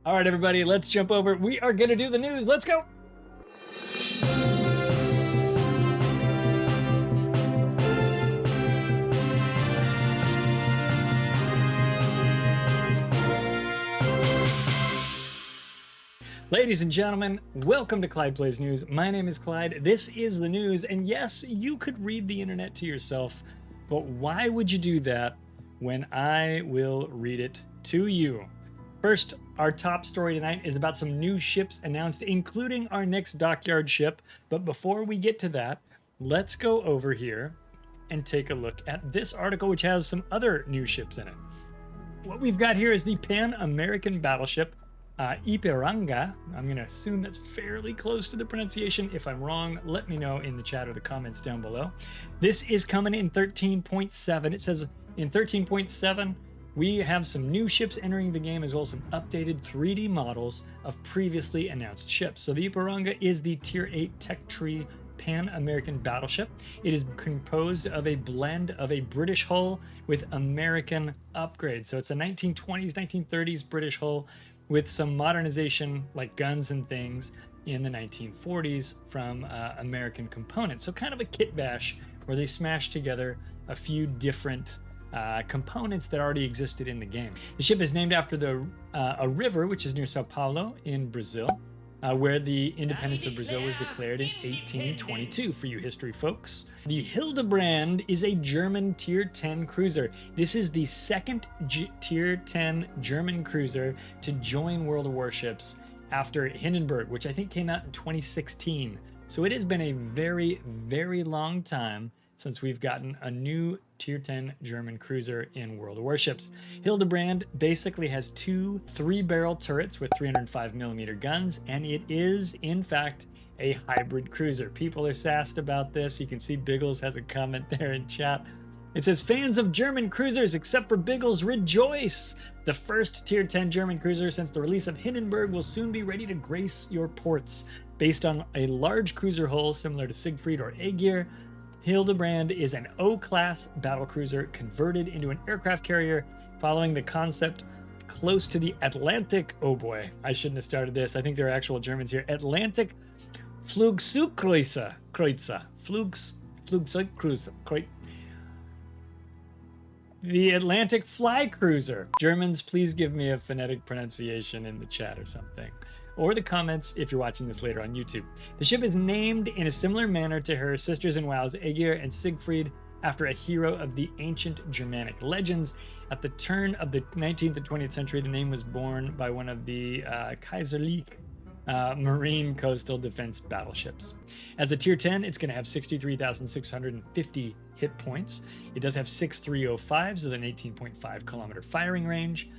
All right, everybody, let's jump over. We are going to do the news. Let's go. Ladies and gentlemen, welcome to Clyde Plays News. My name is Clyde. This is the news, and yes, you could read the internet to yourself, but why would you do that when I will read it to you? First, our top story tonight is about some new ships announced, including our next Dockyard ship. But before we get to that, let's go over here and take a look at this article, which has some other new ships in it. What we've got here is the Pan-American Battleship Ipiranga. I'm going to assume that's fairly close to the pronunciation. If I'm wrong, let me know in the chat or the comments down below. This is coming in 13.7. It says in 13.7, we have some new ships entering the game, as well as some updated 3D models of previously announced ships. So the Ipiranga is the Tier 8 Tech Tree Pan-American Battleship. It is composed of a blend of a British hull with American upgrades. So it's a 1920s, 1930s British hull with some modernization like guns and things in the 1940s from American components. So kind of a kit bash where they smash together a few different components that already existed in the game. The ship is named after a river which is near Sao Paulo in Brazil, where the independence of Brazil was declared in 1822, for you history folks. The Hildebrand is a German Tier 10 cruiser. This is the second Tier 10 German cruiser to join World of Warships after Hindenburg, which I think came out in 2016. So it has been a very, very long time since we've gotten a new Tier 10 German cruiser in World of Warships. Hildebrand basically has two 3-barrel turrets with 305mm guns, and it is, in fact, a hybrid cruiser. People are sassed about this. You can see Biggles has a comment there in chat. It says, fans of German cruisers, except for Biggles, rejoice! The first Tier 10 German cruiser since the release of Hindenburg will soon be ready to grace your ports. Based on a large cruiser hull similar to Siegfried or Aegir, Hildebrand is an O-class battlecruiser converted into an aircraft carrier following the concept close to the Atlantic. Oh boy, I shouldn't have started this. I think there are actual Germans here. Atlantic Flugzeugkreuzer. Flugzeugkreuzer. The Atlantic Fly Cruiser. Germans, please give me a phonetic pronunciation in the chat or something. Or the comments if you're watching this later on YouTube. The ship is named in a similar manner to her sisters in WoW's Aegir and Siegfried, after a hero of the ancient Germanic legends. At the turn of the 19th and 20th century, the name was borne by one of the Kaiserliche Marine coastal defense battleships. As a Tier 10, it's going to have 63,650 hit points. It does have 6 305s with an 18.5 kilometer firing range.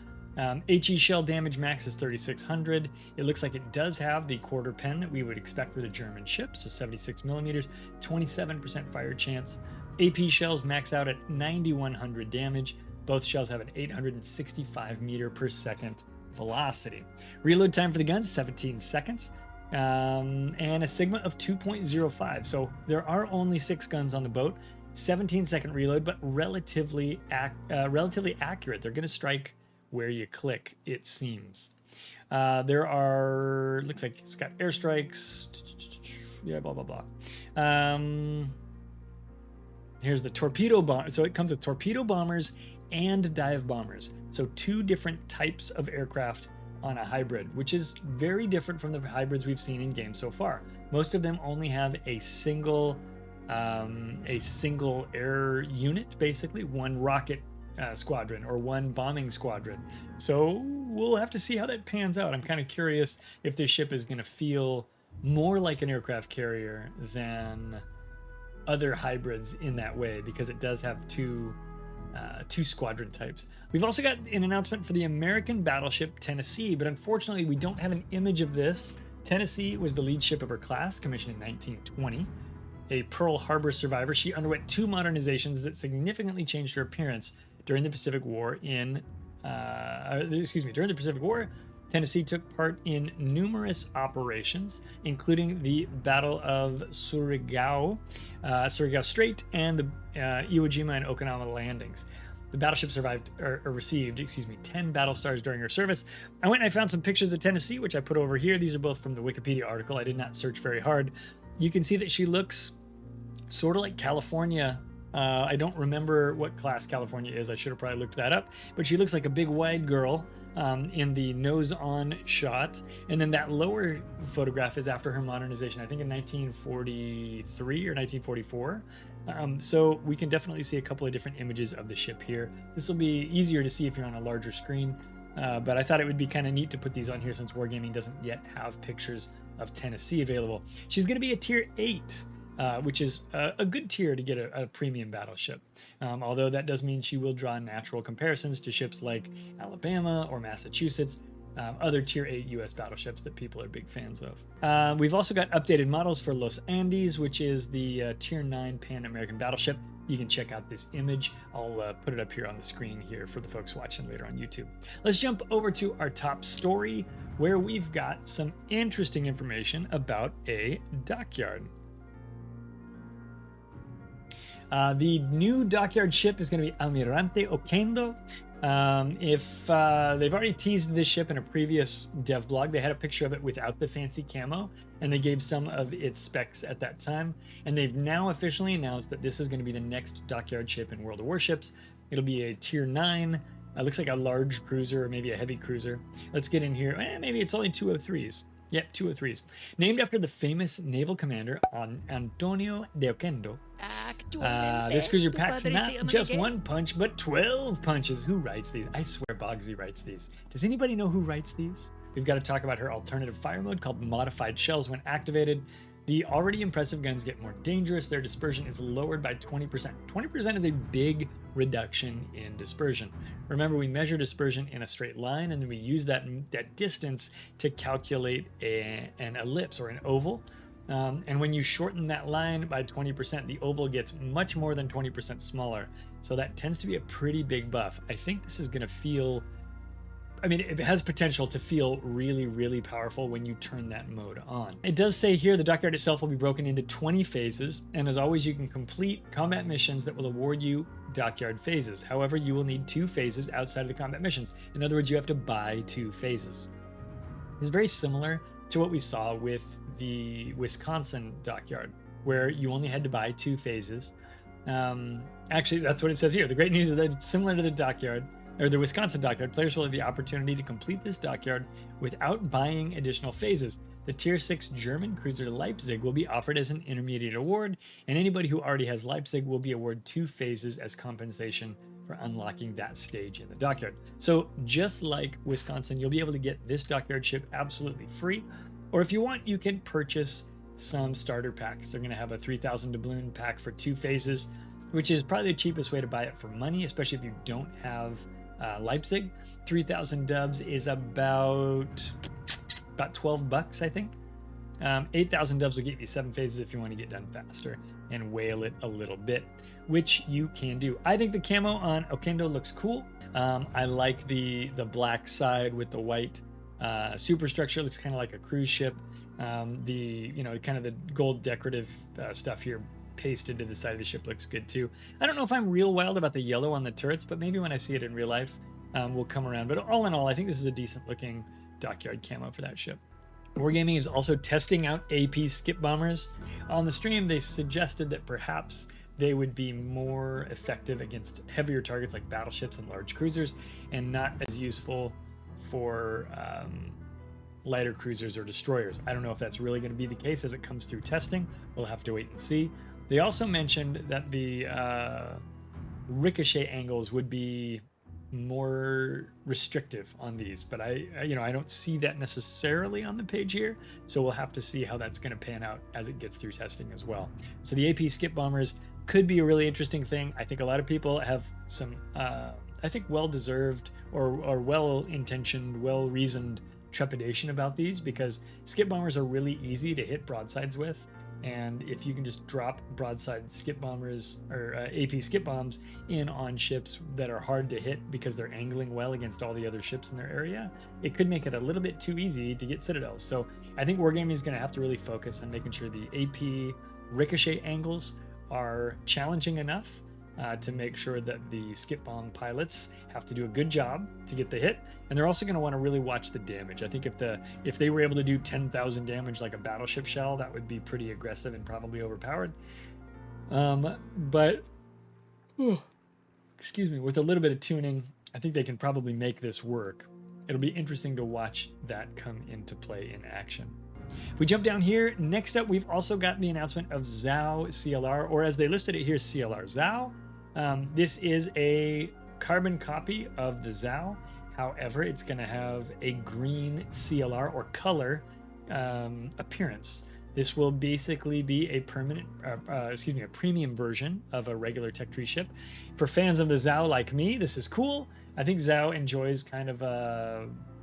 HE shell damage max is 3,600. It looks like it does have the quarter pen that we would expect with a German ship, so 76mm, 27% fire chance. AP shells max out at 9,100 damage. Both shells have an 865 meter per second velocity. Reload time for the guns, 17 seconds. And a Sigma of 2.05. So there are only 6 guns on the boat. 17-second reload, but relatively accurate. They're going to strike where you click, it seems. There are, looks like it's got airstrikes. Yeah, blah, blah, blah. Here's the torpedo bomb. So it comes with torpedo bombers and dive bombers. So 2 different types of aircraft on a hybrid, which is very different from the hybrids we've seen in games so far. Most of them only have a single air unit, basically, one rocket squadron or one bombing squadron. So we'll have to see how that pans out. I'm kind of curious if this ship is going to feel more like an aircraft carrier than other hybrids in that way, because it does have two squadron types. We've also got an announcement for the American battleship Tennessee, but unfortunately we don't have an image of this. Tennessee was the lead ship of her class, commissioned in 1920. A Pearl Harbor survivor, she underwent 2 modernizations that significantly changed her appearance during the Pacific War. During the Pacific War, Tennessee took part in numerous operations, including the Battle of Surigao Strait, and the Iwo Jima and Okinawa landings. The battleship survived or received, 10 battle stars during her service. I went and I found some pictures of Tennessee, which I put over here. These are both from the Wikipedia article. I did not search very hard. You can see that she looks sort of like California. I don't remember what class California is. I should have probably looked that up. But she looks like a big wide girl in the nose-on shot. And then that lower photograph is after her modernization, I think in 1943 or 1944. So we can definitely see a couple of different images of the ship here. This will be easier to see if you're on a larger screen. But I thought it would be kind of neat to put these on here since Wargaming doesn't yet have pictures of Tennessee available. She's going to be a tier 8. Which is a good tier to get a premium battleship. Although that does mean she will draw natural comparisons to ships like Alabama or Massachusetts, other tier 8 US battleships that people are big fans of. We've also got updated models for Los Andes, which is the tier 9 Pan-American battleship. You can check out this image. I'll put it up here on the screen here for the folks watching later on YouTube. Let's jump over to our top story, where we've got some interesting information about a dockyard. The new dockyard ship is going to be Almirante Oquendo. If they've already teased this ship in a previous dev blog, they had a picture of it without the fancy camo, and they gave some of its specs at that time. And they've now officially announced that this is going to be the next dockyard ship in World of Warships. It'll be a tier 9. Looks like a large cruiser or maybe a heavy cruiser. Let's get in here. Maybe it's only 203s. Yep, 203s. Named after the famous naval commander Antonio de Oquendo. This cruiser packs not just one punch, but 12 punches. Who writes these? I swear Bogsy writes these. Does anybody know who writes these? We've got to talk about her alternative fire mode called modified shells. When activated, the already impressive guns get more dangerous. Their dispersion is lowered by 20%. 20% is a big reduction in dispersion. Remember, we measure dispersion in a straight line, and then we use that distance to calculate an ellipse or an oval. And when you shorten that line by 20%, the oval gets much more than 20% smaller. So that tends to be a pretty big buff. I think this is going to feel... it has potential to feel really, really powerful when you turn that mode on. It does say here the dockyard itself will be broken into 20 phases, and as always, you can complete combat missions that will award you dockyard phases. However, you will need 2 phases outside of the combat missions. In other words, you have to buy 2 phases. It's very similar to what we saw with the Wisconsin dockyard, where you only had to buy 2 phases. Actually, that's what it says here. The great news is that it's similar to the dockyard, or the Wisconsin dockyard. Players will have the opportunity to complete this dockyard without buying additional phases. The Tier 6 German cruiser Leipzig will be offered as an intermediate award, and anybody who already has Leipzig will be awarded 2 phases as compensation for unlocking that stage in the dockyard. So just like Wisconsin, you'll be able to get this dockyard ship absolutely free, or if you want, you can purchase some starter packs. They're going to have a 3,000 doubloon pack for 2 phases, which is probably the cheapest way to buy it for money, especially if you don't have Leipzig. 3,000 dubs is about 12 bucks, I think. 8,000 dubs will get you 7 phases if you want to get done faster and whale it a little bit, which you can do. I think the camo on Oquendo looks cool. I like the black side with the white superstructure. It looks kind of like a cruise ship. The kind of the gold decorative stuff here pasted to the side of the ship looks good too. I don't know if I'm real wild about the yellow on the turrets, but maybe when I see it in real life, we'll come around. But all in all, I think this is a decent looking dockyard camo for that ship. Wargaming is also testing out AP skip bombers. On the stream, they suggested that perhaps they would be more effective against heavier targets like battleships and large cruisers, and not as useful for lighter cruisers or destroyers. I don't know if that's really going to be the case as it comes through testing. We'll have to wait and see. They also mentioned that the ricochet angles would be more restrictive on these, but I don't see that necessarily on the page here, so we'll have to see how that's going to pan out as it gets through testing as well. So the AP skip bombers could be a really interesting thing. I think a lot of people have some I think well-deserved or well-intentioned, well-reasoned trepidation about these, because skip bombers are really easy to hit broadsides with. And if you can just drop broadside skip bombers or AP skip bombs in on ships that are hard to hit because they're angling well against all the other ships in their area, it could make it a little bit too easy to get citadels. So I think Wargaming is going to have to really focus on making sure the AP ricochet angles are challenging enough to make sure that the skip bomb pilots have to do a good job to get the hit, and they're also going to want to really watch the damage. I think if they were able to do 10,000 damage like a battleship shell, that would be pretty aggressive and probably overpowered. But excuse me, with a little bit of tuning, I think they can probably make this work. It'll be interesting to watch that come into play in action. If we jump down here, next up, we've also got the announcement of Zao CLR, or as they listed it here, CLR Zao. This is a carbon copy of the Zao. However, it's going to have a green CLR or color appearance. This will basically be a a premium version of a regular tech tree ship. For fans of the Zao like me, this is cool. I think Zao enjoys kind of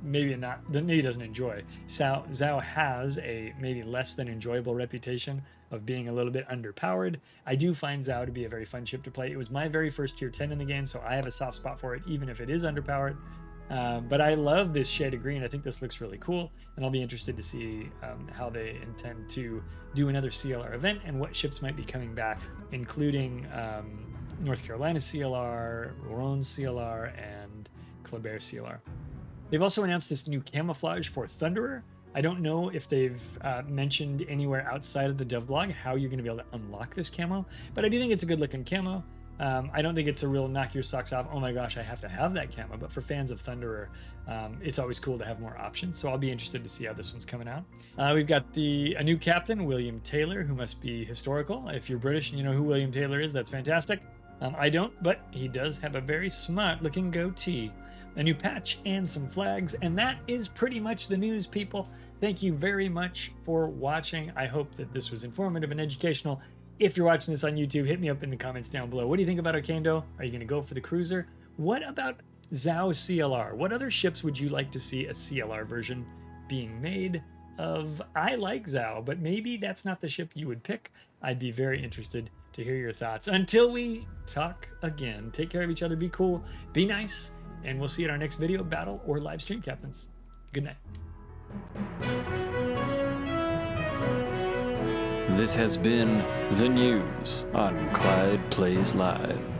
maybe doesn't enjoy. Zao has a maybe less than enjoyable reputation of being a little bit underpowered. I do find Zao to be a very fun ship to play. It was my very first tier 10 in the game, so I have a soft spot for it, even if it is underpowered. But I love this shade of green. I think this looks really cool, and I'll be interested to see how they intend to do another CLR event and what ships might be coming back, including North Carolina CLR, Rouen CLR, and Kleber CLR. They've also announced this new camouflage for Thunderer. I don't know if they've mentioned anywhere outside of the dev blog how you're going to be able to unlock this camo, but I do think it's a good looking camo. I don't think it's a real knock your socks off, oh my gosh, I have to have that camo, but for fans of Thunderer, it's always cool to have more options, so I'll be interested to see how this one's coming out. We've got a new captain, William Taylor, who must be historical. If you're British and you know who William Taylor is, that's fantastic. I don't, but he does have a very smart looking goatee, a new patch, and some flags, and that is pretty much the news, people. Thank you very much for watching. I hope that this was informative and educational. If you're watching this on YouTube, hit me up in the comments down below. What do you think about Oquendo? Are you going to go for the cruiser? What about Zao CLR? What other ships would you like to see a CLR version being made of? I like Zao, but maybe that's not the ship you would pick. I'd be very interested to hear your thoughts. Until we talk again, take care of each other, be cool, be nice, and we'll see you in our next video, battle, or live stream, captains. Good night. This has been the news on Clyde Plays Live.